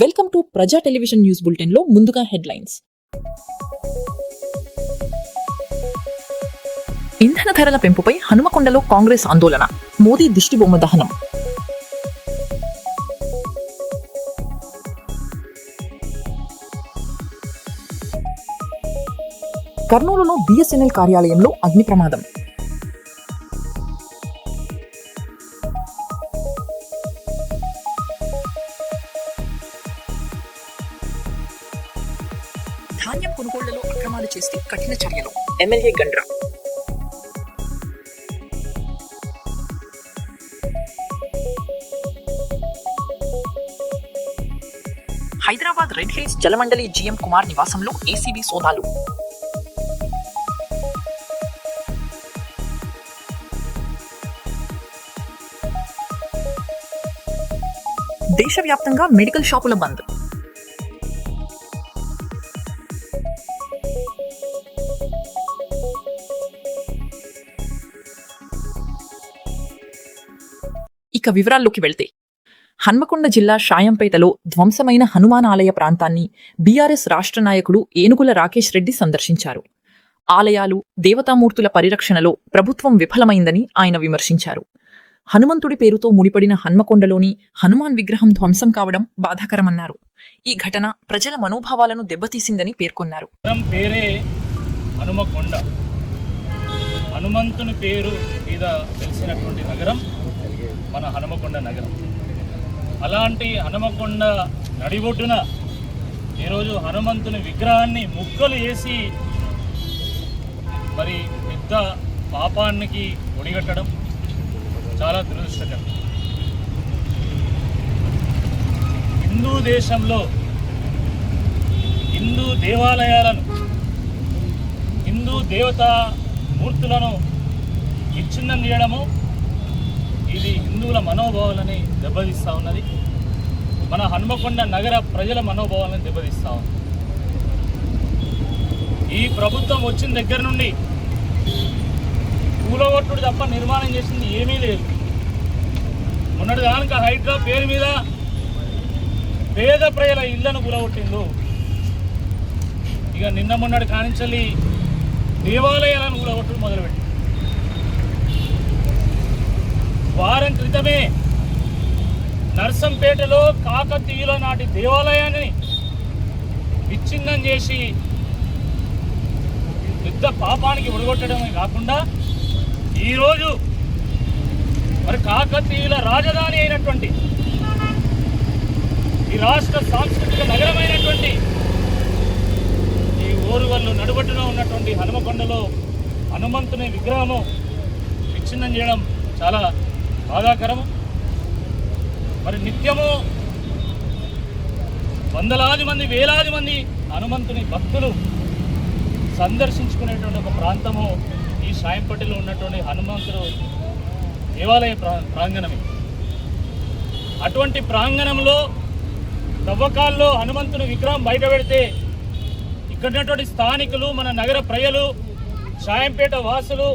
Welcome to ప్రజా television news bulletin లో ముందుగా హెడ్లైన్స్. ఇంధన ధరల పెంపుపై హనుమకొండలో కాంగ్రెస్ ఆందోళన, మోదీ దిష్టిబొమ్మ దహనం. కర్నూలులో బిఎస్ఎన్ఎల్ కార్యాలయంలో అగ్ని ప్రమాదం. ధాన్యం కొనుగోళ్లలో అక్రమాలు చేస్తే కఠిన చర్యలు, ఎమ్మెల్యే గండ్ర. హైదరాబాద్ రెడ్ హిల్స్ జలమండలి జీఎం కుమార్ నివాసంలో ఏసీబీ సోదాలు. దేశవ్యాప్తంగా మెడికల్ షాపుల బంద్. ఇక వివరాల్లోకి వెళ్తే, హన్మకొండ జిల్లా షాయంపేటలో ధ్వంసమైన హనుమాన్ ఆలయ ప్రాంతాన్ని బీఆర్ఎస్ రాష్ట్ర నాయకుడు ఏనుగుల రాకేష్ రెడ్డి సందర్శించారు. ఆలయాలు, దేవతామూర్తుల పరిరక్షణలో ప్రభుత్వం విఫలమైందని ఆయన విమర్శించారు. హనుమంతుడి పేరుతో ముడిపడిన హన్మకొండలోని హనుమాన్ విగ్రహం ధ్వంసం కావడం బాధాకరమన్నారు. ఈ ఘటన ప్రజల మనోభావాలను దెబ్బతీసిందని పేర్కొన్నారు. హనుమంతుని పేరు మీద తెలిసినటువంటి నగరం మన హనుమకొండ నగరం. అలాంటి హనుమకొండ నడిబొడ్డున ఈరోజు హనుమంతుని విగ్రహాన్ని ముక్కలు వేసి మరి పెద్ద పాపానికి ఒడిగట్టడం చాలా దురదృష్టకరం. హిందూ దేశంలో హిందూ దేవాలయాలను, హిందూ దేవతా మూర్తులను విచ్ఛిన్నం చేయడము ఇది హిందువుల మనోభావాలని దెబ్బతీస్తూ ఉన్నది. మన హనుమకొండ నగర ప్రజల మనోభావాలను దెబ్బతీస్తూ ఉంది. ఈ ప్రభుత్వం వచ్చిన దగ్గర నుండి కూలగొట్టుడు తప్ప నిర్మాణం చేసింది ఏమీ లేదు. మొన్నటి దానికి హైడ్రా పేరు మీద పేద ప్రజల ఇళ్లను కూలగొట్టిండు. ఇక నిన్న మొన్నటి కానించల్లి దేవాలయాలను కూలగొట్టుడు మొదలుపెట్టి, వారం క్రితమే నర్సంపేటలో కాకతీయుల నాటి దేవాలయాన్ని విచ్ఛిన్నం చేసి పెద్ద పాపానికి ఒడిగొట్టడమే కాకుండా ఈరోజు మరి కాకతీయుల రాజధాని అయినటువంటి ఈ రాష్ట్ర సాంస్కృతిక నగరమైనటువంటి ఈ ఓరుగల్లు నడుబట్టున ఉన్నటువంటి హనుమకొండలో హనుమంతుని విగ్రహము విచ్ఛిన్నం చేయడం చాలా బాధాకరము. మరి నిత్యము వందలాది మంది, వేలాది మంది హనుమంతుని భక్తులు సందర్శించుకునేటువంటి ఒక ప్రాంతము ఈ షాయంపేటలో ఉన్నటువంటి హనుమంతుడు దేవాలయ ప్రాంగణమే. అటువంటి ప్రాంగణంలో తవ్వకాల్లో హనుమంతుని విగ్రహం బయట పెడితే ఇక్కడ ఉన్నటువంటి స్థానికులు, మన నగర ప్రజలు, షాయంపేట వాసులు,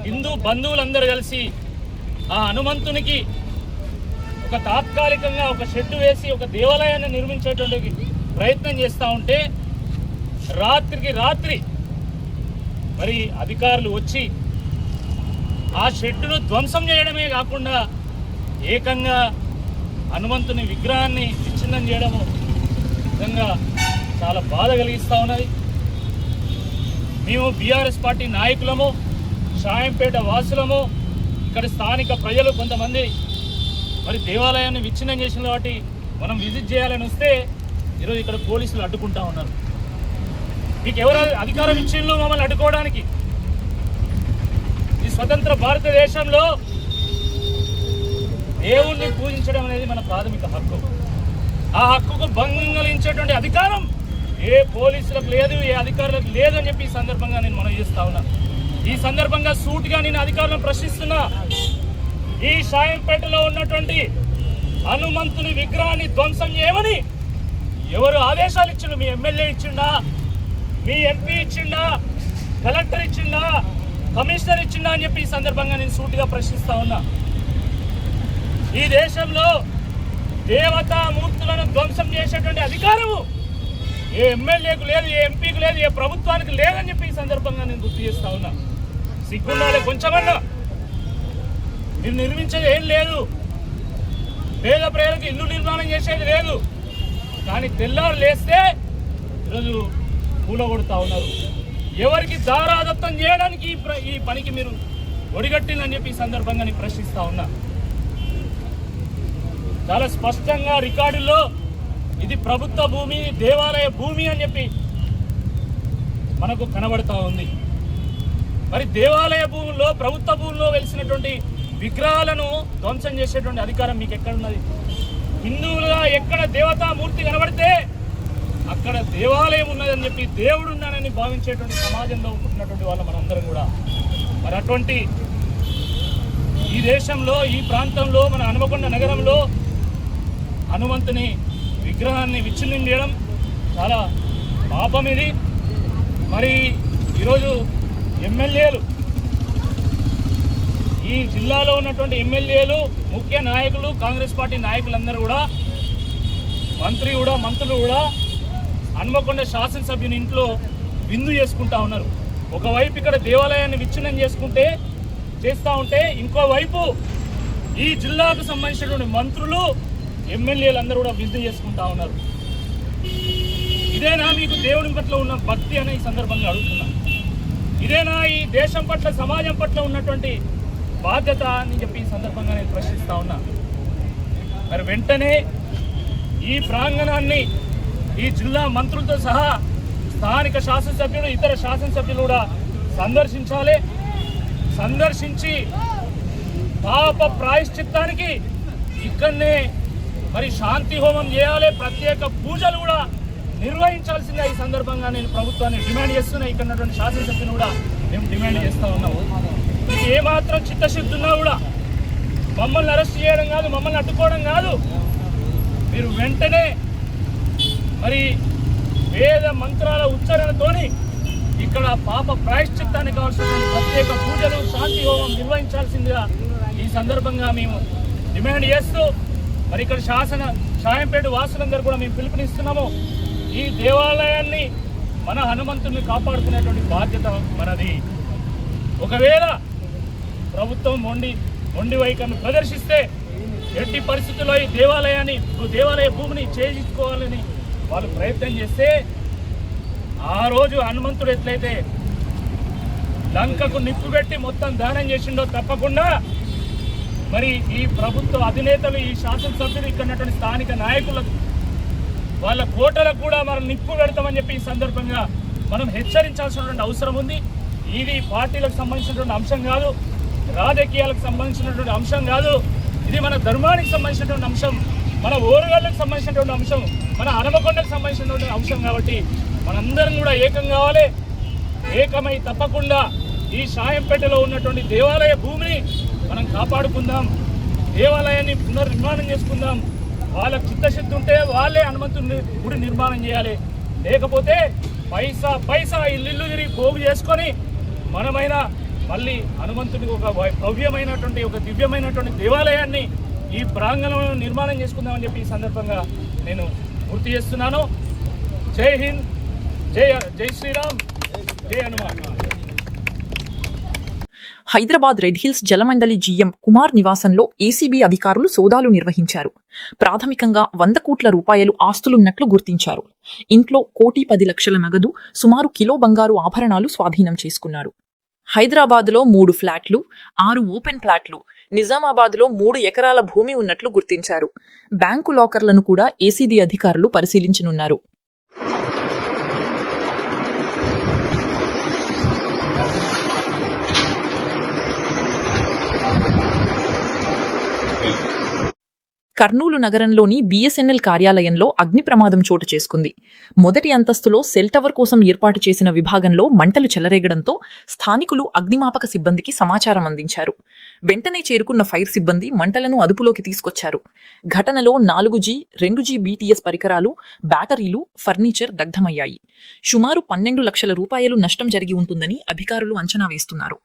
హిందూ బంధువులందరూ కలిసి ఆ హనుమంతునికి ఒక తాత్కాలికంగా ఒక షెడ్డు వేసి ఒక దేవాలయాన్ని నిర్మించేటువంటి ప్రయత్నం చేస్తూ ఉంటే రాత్రికి రాత్రి మరి అధికారులు వచ్చి ఆ షెడ్డును ధ్వంసం చేయడమే కాకుండా ఏకంగా హనుమంతుని విగ్రహాన్ని విచ్ఛిన్నం చేయడము నిజంగా చాలా బాధ కలిగిస్తూ ఉన్నది. మేము బీఆర్ఎస్ పార్టీ నాయకులము, షాయంపేట వాసులము, ఇక్కడ స్థానిక ప్రజలు కొంతమంది మరి దేవాలయాన్ని విచ్ఛిన్నం చేసిన వాటి మనం విజిట్ చేయాలని వస్తే ఈరోజు ఇక్కడ పోలీసులు అడ్డుకుంటా ఉన్నారు. మీకు ఎవరు అధికారం ఇచ్చిండ్రు మమ్మల్ని అడ్డుకోవడానికి? ఈ స్వతంత్ర భారతదేశంలో దేవుణ్ణి పూజించడం అనేది మన ప్రాథమిక హక్కు. ఆ హక్కుకు భంగం కలిగించేటువంటి అధికారం ఏ పోలీసులకు లేదు, ఏ అధికారులకు లేదు అని చెప్పి ఈ సందర్భంగా నేను మనవి చేస్తా ఉన్నా. ఈ సందర్భంగా సూటిగా నేను అధికారులను ప్రశ్నిస్తున్నా. ఈ షాయంపేటలో ఉన్నటువంటి హనుమంతుని విగ్రహాన్ని ధ్వంసం చేయమని ఎవరు ఆదేశాలు ఇచ్చిండు? మీ ఎమ్మెల్యే ఇచ్చిండా? మీ ఎంపీ ఇచ్చిండా? కలెక్టర్ ఇచ్చిండా? కమిషనర్ ఇచ్చిండా అని చెప్పి ఈ సందర్భంగా నేను సూటిగా ప్రశ్నిస్తా ఉన్నా. ఈ దేశంలో దేవతామూర్తులను ధ్వంసం చేసేటువంటి అధికారము ఏ ఎమ్మెల్యేకు లేదు, ఏ ఎంపీకి లేదు, ఏ ప్రభుత్వానికి లేదని చెప్పి ఈ సందర్భంగా నేను గుర్తు చేస్తా ఉన్నా. సిగ్గుండాలి కొంచెమన్నా. మీరు నిర్మించేది ఏం లేదు, పేద ప్రజలకు ఇల్లు నిర్మాణం చేసేది లేదు, కానీ తెల్లారు లేస్తే ఈరోజు కూలగొడతా ఉన్నారు. ఎవరికి దారాదత్తం చేయడానికి ఈ పనికి మీరు ఒడిగట్టిందని చెప్పి ఈ సందర్భంగా నేను ప్రశ్నిస్తా ఉన్నా. చాలా స్పష్టంగా రికార్డుల్లో ఇది ప్రభుత్వ భూమి, దేవాలయ భూమి అని చెప్పి మనకు కనబడతా ఉంది. మరి దేవాలయ భూముల్లో, ప్రభుత్వ భూముల్లో వెలిసినటువంటి విగ్రహాలను ధ్వంసం చేసేటువంటి అధికారం మీకు ఎక్కడున్నది? హిందువులుగా ఎక్కడ దేవతామూర్తి కనబడితే అక్కడ దేవాలయం ఉన్నదని చెప్పి, దేవుడు ఉన్నానని భావించేటువంటి సమాజంలో పుట్టినటువంటి వాళ్ళ మనందరం కూడా. మరి అటువంటి ఈ దేశంలో, ఈ ప్రాంతంలో, మన హనుమకొండ నగరంలో హనుమంతుని విగ్రహాన్ని విచ్ఛిన్నం చేయడం చాలా పాపం ఇది. మరి ఈరోజు ఎమ్మెల్యేలు, ఈ జిల్లాలో ఉన్నటువంటి ఎమ్మెల్యేలు, ముఖ్య నాయకులు, కాంగ్రెస్ పార్టీ నాయకులందరూ కూడా, మంత్రులు కూడా హనుమకొండ శాసనసభ్యుని ఇంట్లో విందు చేసుకుంటా ఉన్నారు. ఒకవైపు ఇక్కడ దేవాలయాన్ని విచ్ఛిన్నం చేస్తూ ఉంటే ఇంకోవైపు ఈ జిల్లాకు సంబంధించినటువంటి మంత్రులు, ఎమ్మెల్యేలు అందరూ కూడా విందు చేసుకుంటా ఉన్నారు. ఇదేనా మీకు దేవుని పట్ల ఉన్న భక్తి అనే ఈ సందర్భంగా అడుగుతున్నా? ఇదేనా ఈ దేశం పట్ల, సమాజం పట్ల ఉన్నటువంటి బాధ్యత అని చెప్పి ఈ సందర్భంగా నేను ప్రశ్నిస్తా ఉన్నా. మరి వెంటనే ఈ ప్రాంగణాన్ని ఈ జిల్లా మంత్రులతో సహా స్థానిక శాసనసభ్యులు, ఇతర శాసనసభ్యులు కూడా సందర్శించాలి. సందర్శించి పాప ప్రాయశ్చిత్తానికి ఇక్కడనే మరి శాంతి హోమం చేయాలి, ప్రత్యేక పూజలు కూడా నిర్వహించాల్సిందిగా ఈ సందర్భంగా నేను ప్రభుత్వాన్ని డిమాండ్ చేస్తున్నా. ఇక్కడ ఉన్నటువంటి శాసనసభ్యులు కూడా మేము డిమాండ్ చేస్తూ ఉన్నాము. మీకు ఏమాత్రం చిత్తశుద్ధి ఉన్నా కూడా మమ్మల్ని అరెస్ట్ చేయడం కాదు, మమ్మల్ని అడ్డుకోవడం కాదు, మీరు వెంటనే మరి వేద మంత్రాల ఉచ్చారణతోని ఇక్కడ పాప ప్రాయశ్చిత్తానికి కావాల్సిన ప్రత్యేక పూజలు, శాంతి హోమం నిర్వహించాల్సిందిగా ఈ సందర్భంగా మేము డిమాండ్ చేస్తూ, మరి ఇక్కడ షాయంపేట వాసులందరూ కూడా మేము పిలుపునిస్తున్నాము. ఈ దేవాలయాన్ని, మన హనుమంతుడిని కాపాడుకునేటువంటి బాధ్యత మనది. ఒకవేళ ప్రభుత్వం మొండి వైఖరిని ప్రదర్శిస్తే ఎట్టి పరిస్థితుల్లో ఈ దేవాలయ భూమిని చేజించుకోవాలని వాళ్ళు ప్రయత్నం చేస్తే, ఆ రోజు హనుమంతుడు ఎట్లయితే లంకకు నిప్పు పెట్టి మొత్తం దానం చేసిండో, తప్పకుండా మరి ఈ ప్రభుత్వ అధినేతలు, ఈ శాసనసభ్యులు, ఇక్కడ ఉన్నటువంటి స్థానిక నాయకులకు, వాళ్ళ కోటలకు కూడా మనం నిప్పు పెడతామని చెప్పి ఈ సందర్భంగా మనం హెచ్చరించాల్సినటువంటి అవసరం ఉంది. ఇది పార్టీలకు సంబంధించినటువంటి అంశం కాదు, రాజకీయాలకు సంబంధించినటువంటి అంశం కాదు, ఇది మన ధర్మానికి సంబంధించినటువంటి అంశం, మన ఓరుగల్లకు సంబంధించినటువంటి అంశం, మన హనుమకొండకు సంబంధించినటువంటి అంశం. కాబట్టి మనందరం కూడా ఏకం కావాలి. ఏకమై తప్పకుండా ఈ షాయంపేటలో ఉన్నటువంటి దేవాలయ భూమిని మనం కాపాడుకుందాం, దేవాలయాన్ని పునర్నిర్మాణం చేసుకుందాం. వాళ్ళకి చిత్తశుద్ధి ఉంటే వాళ్ళే హనుమంతుని గుడి నిర్మాణం చేయాలి. లేకపోతే పైసా ఇల్లు తిరిగి పోగు చేసుకొని మనమైనా మళ్ళీ హనుమంతుడికి ఒక భవ్యమైనటువంటి, ఒక దివ్యమైనటువంటి దేవాలయాన్ని ఈ ప్రాంగణంలో నిర్మాణం చేసుకుందామని చెప్పి ఈ సందర్భంగా నేను గుర్తు చేస్తున్నాను. జై హింద్, జై శ్రీరామ్, జై హనుమాన్. హైదరాబాద్ రెడ్ హిల్స్ జలమండలి జీఎం కుమార్ నివాసంలో ఏసీబీ అధికారులు సోదాలు నిర్వహించారు. ప్రాథమికంగా 100 కోట్ల రూపాయలు ఆస్తులున్నట్లు గుర్తించారు. ఇంట్లో 1,10,00,000 నగదు, సుమారు కిలో బంగారు ఆభరణాలు స్వాధీనం చేసుకున్నారు. హైదరాబాద్లో 3 ఫ్లాట్లు, 6 ఓపెన్ ఫ్లాట్లు, నిజామాబాద్లో 3 ఎకరాల భూమి ఉన్నట్లు గుర్తించారు. బ్యాంకు లాకర్లను కూడా ఏసీబీ అధికారులు పరిశీలించనున్నారు. కర్నూలు నగరంలోని బీఎస్ఎన్ఎల్ కార్యాలయంలో అగ్ని ప్రమాదం చోటు చేసుకుంది. మొదటి అంతస్తులో సెల్ టవర్ కోసం ఏర్పాటు చేసిన విభాగంలో మంటలు చెలరేగడంతో స్థానికులు అగ్నిమాపక సిబ్బందికి సమాచారం అందించారు. వెంటనే చేరుకున్న ఫైర్ సిబ్బంది మంటలను అదుపులోకి తీసుకొచ్చారు. ఘటనలో 4G, 2G BTS పరికరాలు, బ్యాటరీలు, ఫర్నిచర్ దగ్ధమయ్యాయి. సుమారు 12 లక్షల రూపాయలు నష్టం జరిగి ఉంటుందని అధికారులు అంచనా వేస్తున్నారు.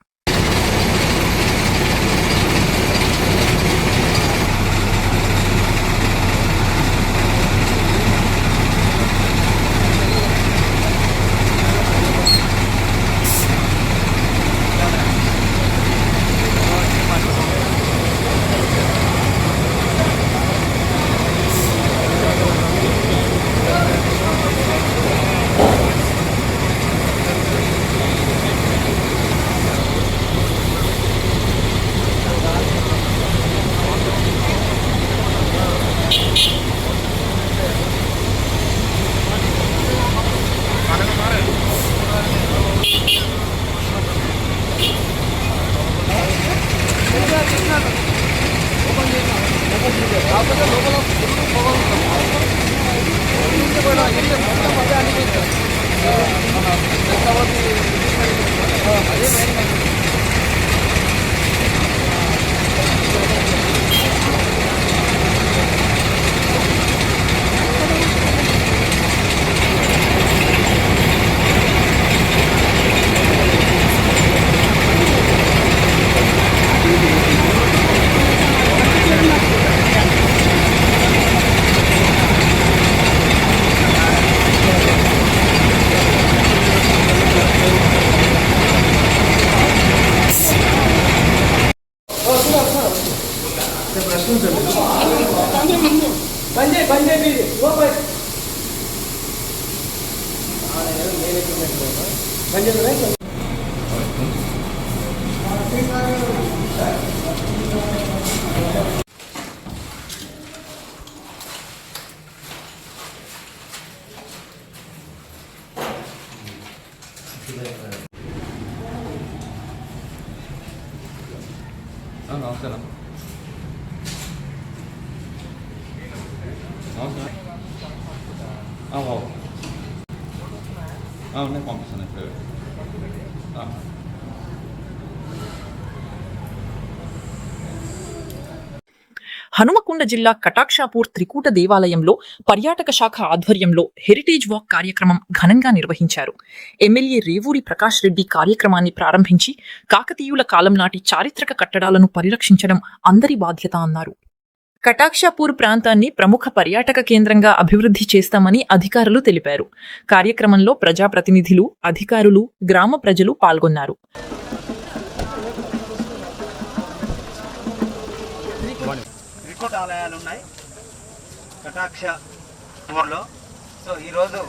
నమస్కారం. నేను పంపిస్తాను ఇప్పుడు. హనుమకొండ జిల్లా కటాక్షాపూర్ త్రికూట దేవాలయంలో పర్యాటక శాఖ ఆధ్వర్యంలో హెరిటేజ్ వాక్ కార్యక్రమం ఘనంగా నిర్వహించారు. ఎమ్మెల్యే రేవూరి ప్రకాష్ రెడ్డి కార్యక్రమాన్ని ప్రారంభించి కాకతీయుల కాలం నాటి చారిత్రక కట్టడాలను పరిరక్షించడం అందరి బాధ్యత అన్నారు. కటాక్షాపూర్ ప్రాంతాన్ని ప్రముఖ పర్యాటక కేంద్రంగా అభివృద్ధి చేస్తామని అధికారులు తెలిపారు. కార్యక్రమంలో ప్రజాప్రతినిధులు, అధికారులు, గ్రామ ప్రజలు పాల్గొన్నారు. త్రికూట ఆలయాలు ఉన్నాయి కటాక్షపూర్లో. సో ఈరోజు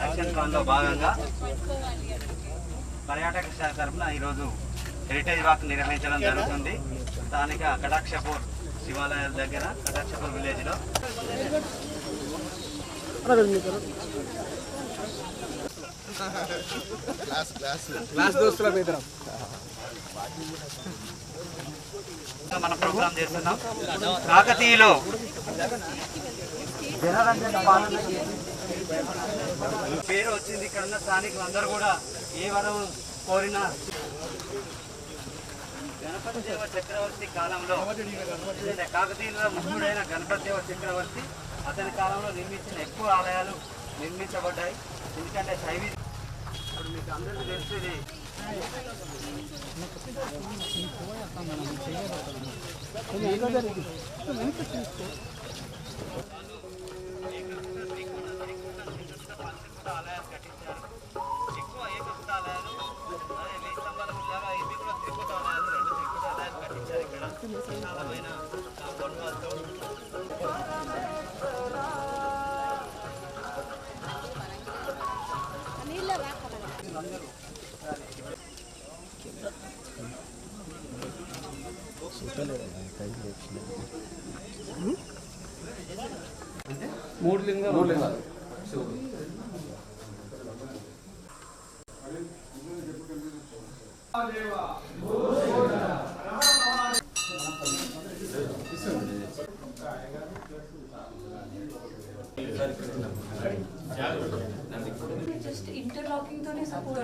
యాక్షన్ ప్లాన్లో భాగంగా పర్యాటక శాఖ తరఫున ఈరోజు హెరిటేజ్ వాక్ నిర్వహించడం జరుగుతుంది. స్థానిక కటాక్షపూర్ శివాలయాల దగ్గర కటాక్షపూర్ విలేజ్లో మన ప్రోగ్రామ్ చేస్తున్నాం. కాకతీయులు జనరంజన పాలన పేరు వచ్చింది. ఇక్కడ ఉన్న స్థానికులు అందరూ కూడా ఏ వరం కోరినా గణపతి దేవ చక్రవర్తి కాలంలో కాకతీయుల ముఖ్యుడైన గణపతి దేవ చక్రవర్తి అతని కాలంలో నిర్మించిన ఎక్కువ ఆలయాలు నిర్మించబడ్డాయి. ఎందుకంటే శైవి ఇప్పుడు మీకు అందరికీ తెలిసేది ఆలయాలు కట్టించారు. ఎక్కువ ఏకృత ఆలయాలు అదే వెయ్యి స్తంభాల లాగా ఇవి కూడా త్రికూట ఆలయాలు, 2 త్రికూట ఆలయాలు కట్టించారు. ఇక్కడ విశాలమైన కాంపౌండ్ వాల్తో మూడు లింగాలు just interlocking to support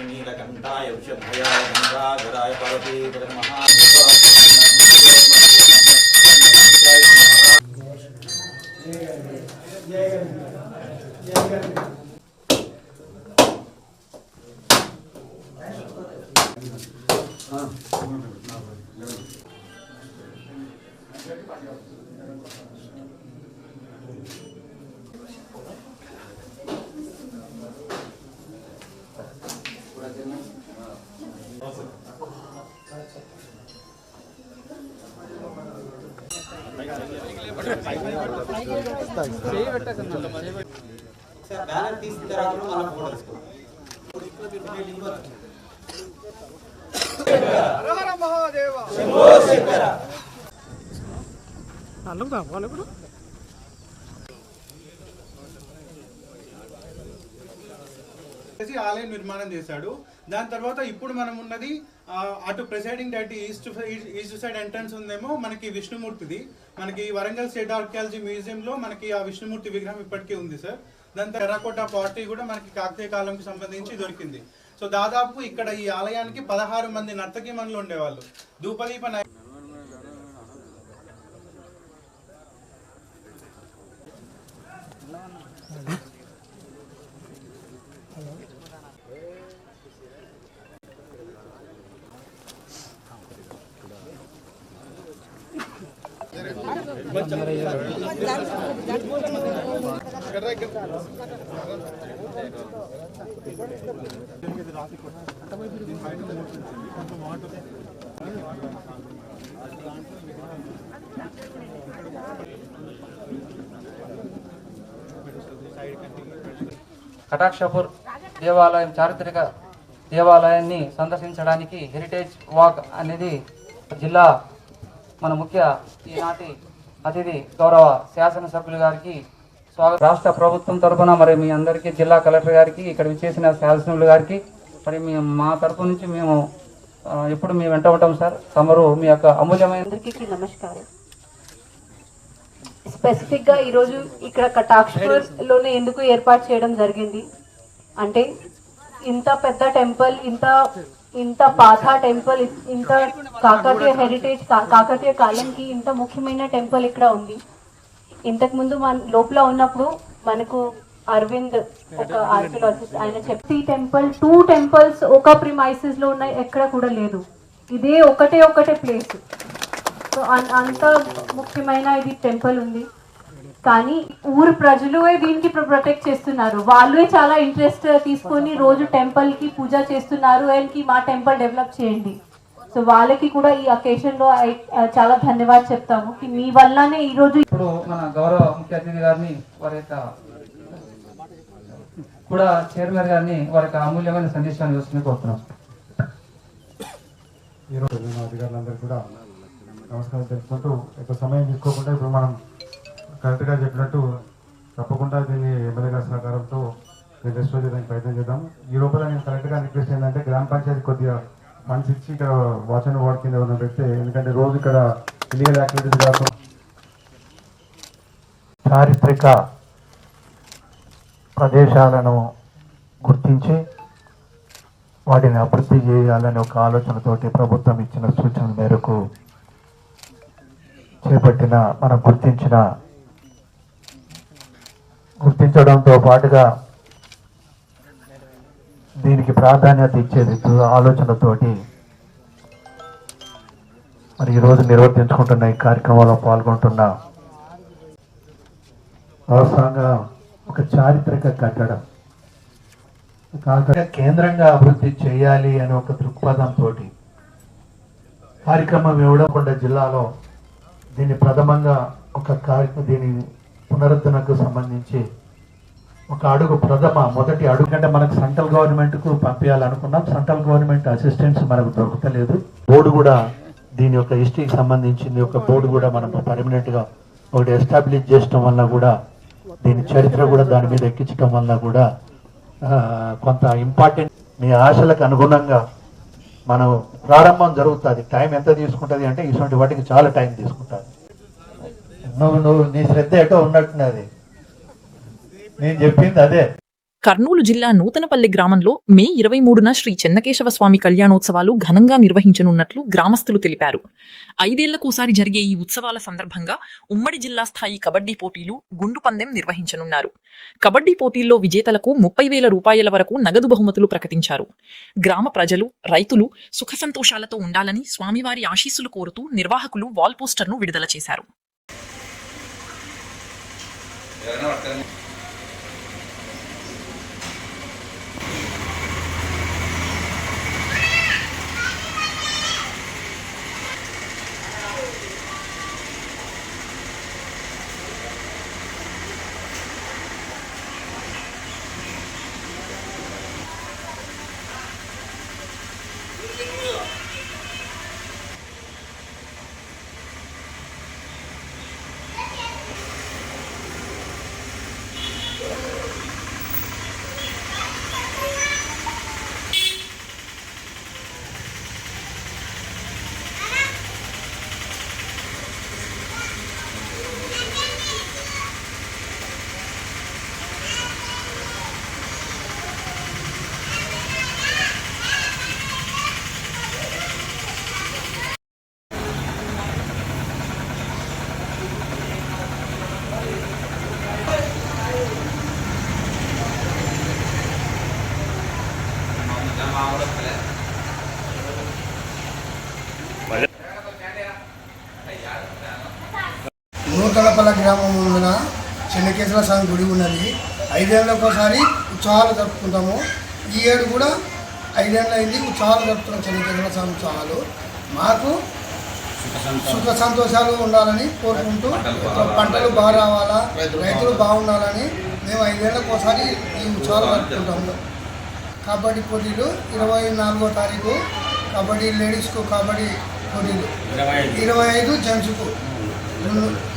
नीलकंठाय वृषभयाय गंगाधराय पार्वतीपते नमः। బ్యానర్ తీసిన తర్వాత మనం ఫోటో తీసుకో. హర మహాదేవ శంభో శంకర. ఆలయం నిర్మాణం చేశాడు. దాని తర్వాత ఇప్పుడు మనం ఉన్నది అటు presiding direct east side entrance ఉందేమో మనకి విష్ణుమూర్తిది. మనకి వరంగల్ స్టేట్ ఆర్కియాలజీ మ్యూజియంలో మనకి ఆ విష్ణుమూర్తి విగ్రహం ఇప్పటికీ ఉంది సార్. దాని టెర్రకోటా పార్టీ కూడా మనకి కాకతీయ కాలంకి సంబంధించి దొరికింది. సో దాదాపు ఇక్కడ ఈ ఆలయానికి 16 మంది నర్తకీమణులు ఉండేవాళ్ళు. ధూపదీప కటాక్షపూర్ దేవాలయం చారిత్రక దేవాలయాన్ని సందర్శించడానికి హెరిటేజ్ వాక్ అనేది జిల్లా మన ముఖ్య ఈనాటి అతిథి గౌరవ శాసనసభ్యులు గారికి స్వాగతం. రాష్ట్ర ప్రభుత్వం తరఫున మరి మీ అందరికీ, జిల్లా కలెక్టర్ గారికి, ఇక్కడ విచ్చేసిన శాసనసభ్యులు గారికి మరి మా తరఫు నుంచి మేము ఎప్పుడు మీ వెంట ఉంటాం సార్. తమరు మీ యొక్క అమూల్యమైన అందరికీ నమస్కారం. స్పెసిఫిక్ గా ఈరోజు ఇక్కడ కటాక్షపూర్ లోనే ఎందుకు ఏర్పాటు చేయడం జరిగింది అంటే ఇంత పెద్ద టెంపుల్, ఇంత పాత టెంపుల్, ఇంత కాకతీయ హెరిటేజ్, కాకతీయ కాలంకి ఇంత ముఖ్యమైన టెంపుల్ ఇక్కడ ఉంది. ఇంతకు ముందు మన లోపల ఉన్నప్పుడు మనకు అరవింద్ ఒక ఆర్కియాలజిస్ట్ ఆయన చెప్పి టెంపుల్ 2 టెంపుల్స్ ఒక ప్రిమైసెస్ లో ఉన్నాయి, ఎక్కడ కూడా లేదు. ఇదే ఒకటే ప్లేస్. సో అంత ముఖ్యమైన ఇది టెంపుల్ ఉంది. కానీ ఊరు ప్రజలు దీనికి ప్రొటెక్ట్ చేస్తున్నారు. వాళ్ళే చాలా ఇంట్రెస్ట్ తీసుకొని రోజు టెంపుల్ కి పూజ చేస్తున్నారు అండ్ మా టెంపుల్ డెవలప్ చేయండి. సో వాళ్ళకి కూడా ఈ అకేషన్ లో చాలా ధన్యవాదాలు చెప్తాము కి మీ వల్లనే ఈ రోజు. ఇప్పుడు మన గౌరవ ముఖ్య అతిథి గారిని వారి యొక్క కూడా చైర్మన్ గారిని వారి యొక్క అమూల్యమైన సందేశాన్ని వస్తుంది కోరుతున్నాం. ఈరోజు అధికారులందరూ కూడా నమస్కారం తెలుసుకుంటూ ఎక్కువ సమయం తీసుకోకుండా ఇప్పుడు మనం కరెక్ట్గా చెప్పినట్టు తప్పకుండా దీన్ని ఎమ్మెల్యే గారి సహకారంతో రెజిస్టర్ చేయడానికి ప్రయత్నం చేద్దాం. ఈ లోపల నేను కరెక్ట్గా రిక్వెస్ట్ ఏంటంటే గ్రామ పంచాయతీ కొద్దిగా ఫండ్స్ ఇచ్చి ఇక్కడ వాచ్ అండ్ వార్డ్ కింద ఉన్న పెడితే, ఎందుకంటే రోజు ఇక్కడ ఇల్లీగల్ యాక్టివిటీస్ కాకుండా చారిత్రక ప్రదేశాలను గుర్తించి వాటిని అభివృద్ధి చేయాలని ఒక ఆలోచనతోటి ప్రభుత్వం ఇచ్చిన సూచనల మేరకు చేపట్టిన మనం గుర్తించడంతో పాటుగా దీనికి ప్రాధాన్యత ఇచ్చేది ఆలోచనతోటి మరి ఈరోజు నిర్వర్తించుకుంటున్న ఈ కార్యక్రమంలో పాల్గొంటున్న వాస్తవంగా ఒక చారిత్రక కట్టడం కేంద్రంగా అభివృద్ధి చేయాలి అనే ఒక దృక్పథంతో కార్యక్రమం ఇవ్వకుండా జిల్లాలో దీన్ని ప్రథమంగా దీని పునరుద్ధరణకు సంబంధించి ఒక అడుగు మొదటి అడుగు కంటే మనకు సెంట్రల్ గవర్నమెంట్కు పంపించాలనుకున్నాం. సెంట్రల్ గవర్నమెంట్ అసిస్టెన్స్ మనకు దొరకలేదు. బోర్డు కూడా దీని యొక్క హిస్టరీకి సంబంధించింది ఒక బోర్డు కూడా మనం పర్మనెంట్గా ఒకటి ఎస్టాబ్లిష్ చేయడం వల్ల కూడా దీని చరిత్ర కూడా దాని మీద ఎక్కించడం వల్ల కూడా కొంత ఇంపార్టెంట్. మీ ఆశలకు అనుగుణంగా మనం ప్రారంభం జరుగుతుంది. టైం ఎంత తీసుకుంటుంది అంటే ఇటువంటి వాటికి చాలా టైం తీసుకుంటుంది. నువ్వు నీ శ్రద్ధ ఎటో ఉన్నట్టున్నది, నేను చెప్పింది అదే. కర్నూలు జిల్లా నూతనపల్లి గ్రామంలో మే 23న శ్రీ చెన్నకేశవ స్వామి కళ్యాణోత్సవాలు ఘనంగా నిర్వహించనున్నట్లు గ్రామస్తులు తెలిపారు. 5 ఏళ్లకోసారి జరిగే ఈ ఉత్సవాల సందర్భంగా ఉమ్మడి జిల్లా స్థాయి కబడ్డీ పోటీలు, గుండు పందెం నిర్వహించనున్నారు. కబడ్డీ పోటీల్లో విజేతలకు 30,000 రూపాయల వరకు నగదు బహుమతులు ప్రకటించారు. గ్రామ ప్రజలు, రైతులు సుఖ సంతోషాలతో ఉండాలని స్వామివారి ఆశీస్సులు కోరుతూ నిర్వాహకులు వాల్ పోస్టర్ను విడుదల చేశారు. నూతనపల్ల గ్రామం ముందున చెన్నకేశ్వర స్వామి గుడి ఉన్నది. 5 ఏళ్ళకి ఒకసారి ఉత్సవాలు జరుపుకుంటాము. ఈ ఏడు కూడా 5 ఏళ్ళు అయింది ఉత్సవాలు జరుపుతున్నాం. చెన్నకేశ్వర స్వామి ఉత్సవాలు మాకు సుఖ సంతోషాలు ఉండాలని కోరుకుంటూ పంటలు బాగా రావాలా, రైతులు బాగుండాలని మేము 5 ఏళ్ళకి ఒకసారి ఈ ఉత్సవాలు జరుపుకుంటాము. కబడ్డీ పోటీలు 24వ తారీఖు కబడ్డీ లేడీస్కు కబడ్డీ పోటీలు, 25 జెంట్స్కు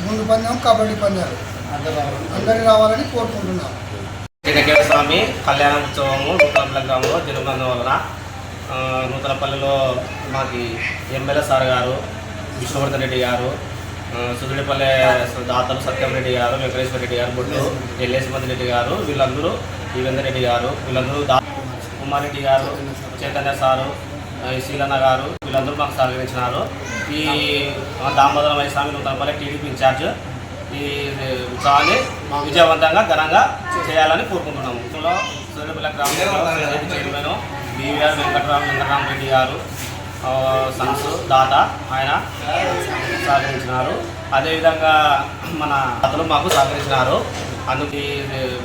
ముందు పందెం కబడ్డీ పందాలు అందరి రావాలని కోరుకుంటున్నాం. చెన్నకేశ్వర స్వామి కళ్యాణ ఉత్సవము నూతనపల్లి గ్రామంలో జరుగుతున్నందు వలన నూతనపల్లిలో మాకు ఎమ్మెల్యే సార్ గారు, విష్ణువర్ధన్ రెడ్డి గారు, సుధుడిపల్లె దాతలు సత్యం రెడ్డి గారు, వెంకటేశ్వర రెడ్డి గారు, బొట్టు ఎల్లేసిమంతి రెడ్డి గారు, వీళ్ళందరూ యువేందర్ రెడ్డి గారు, వీళ్ళందరూ కుమారెడ్డి గారు, చైతన్య సారు, శీలన్న గారు, వీళ్ళందరూ మాకు సహకరించినారు. ఈ దామోదరమయ్య స్వామి నూతనపల్లి టీడీపీ ఇన్ఛార్జ్ ఈ ఉత్సవాన్ని విజయవంతంగా ఘనంగా చేయాలని కోరుకుంటున్నాము. సుధుడిపల్లె గ్రామంలో చైర్మన్ బీవీఆర్ వెంకటరామరెడ్డి గారు సన్స్ దాత ఆయన సహకరించినారు. అదేవిధంగా మన దాతలు మాకు సహకరించినారు. అందుకు ఈ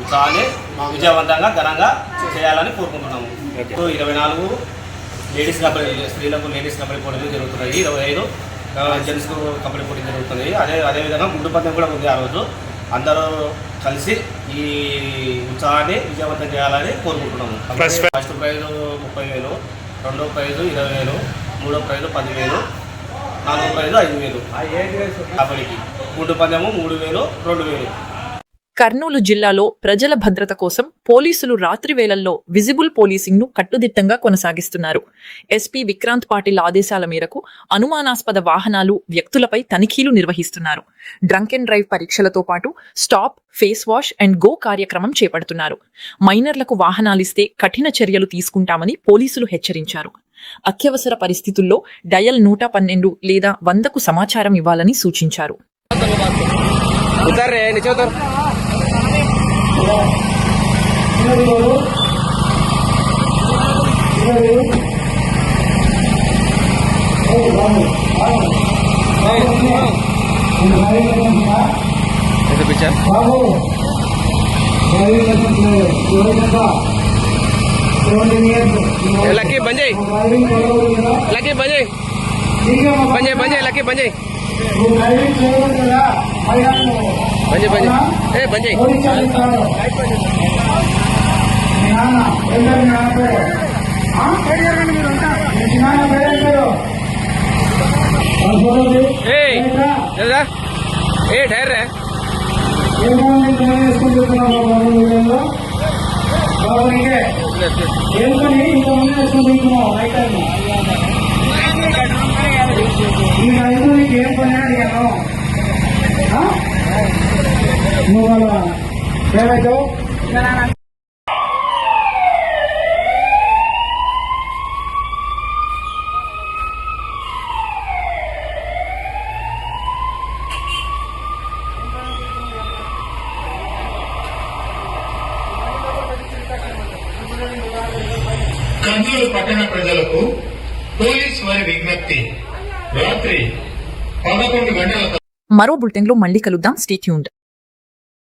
ఉత్సవాన్ని విజయవంతంగా ఘనంగా చేయాలని కోరుకుంటున్నాము. 24 లేడీస్ కబడ్డీ, స్త్రీలకు లేడీస్ కబడ్డీ పోటీలు జరుగుతున్నాయి. 25 జెంట్స్కు కబడ్డీ పోటీలు జరుగుతున్నాయి. అదేవిధంగా గుడ్డు పందెం కూడా ఉంది. ఆ రోజు అందరూ కలిసి ఈ ఉత్సవాన్ని విజయవంతం చేయాలని కోరుకుంటున్నాము. ఫస్ట్ ప్రైజ్ 30,000, రెండో ప్రైజ్ 20,000, మూడో ప్రైజ్ 10,000, నాలుగో ప్రైజ్ 5,000 కబడ్డీకి. గుడ్డు పందెము 3,000, 2,000. కర్నూలు జిల్లాలో ప్రజల భద్రత కోసం పోలీసులు రాత్రి వేళల్లో విజిబుల్ పోలీసింగ్ ను కట్టుదిట్టంగా కొనసాగిస్తున్నారు. ఎస్పీ విక్రాంత్ పాటిల్ ఆదేశాల మేరకు అనుమానాస్పద వాహనాలు, వ్యక్తులపై తనిఖీలు నిర్వహిస్తున్నారు. డ్రంక్ అండ్ డ్రైవ్ పరీక్షలతో పాటు stop, face wash and go కార్యక్రమం చేపడుతున్నారు. మైనర్లకు వాహనాలిస్తే కఠిన చర్యలు తీసుకుంటామని పోలీసులు హెచ్చరించారు. అత్యవసర పరిస్థితుల్లో డయల్ 112 లేదా 100కు సమాచారం ఇవ్వాలని సూచించారు. లక్కీ బంజయ్, లక్కీ బంజయ్, బంజయ్ బంజయ్, లక్కీ బంజయ్, బంజయ్ బంజయ్, ఏ బంజయ్. ఏ టైర్ రే ఏం పని అడిగాను నువ్వు కర్నూలు పట్టణ ప్రజలకు పోలీస్ వారి విజ్ఞప్తి. రాత్రి 11 గంటల మరో బులెటిన్లో మళ్ళీ కలుద్దాం. Stay tuned.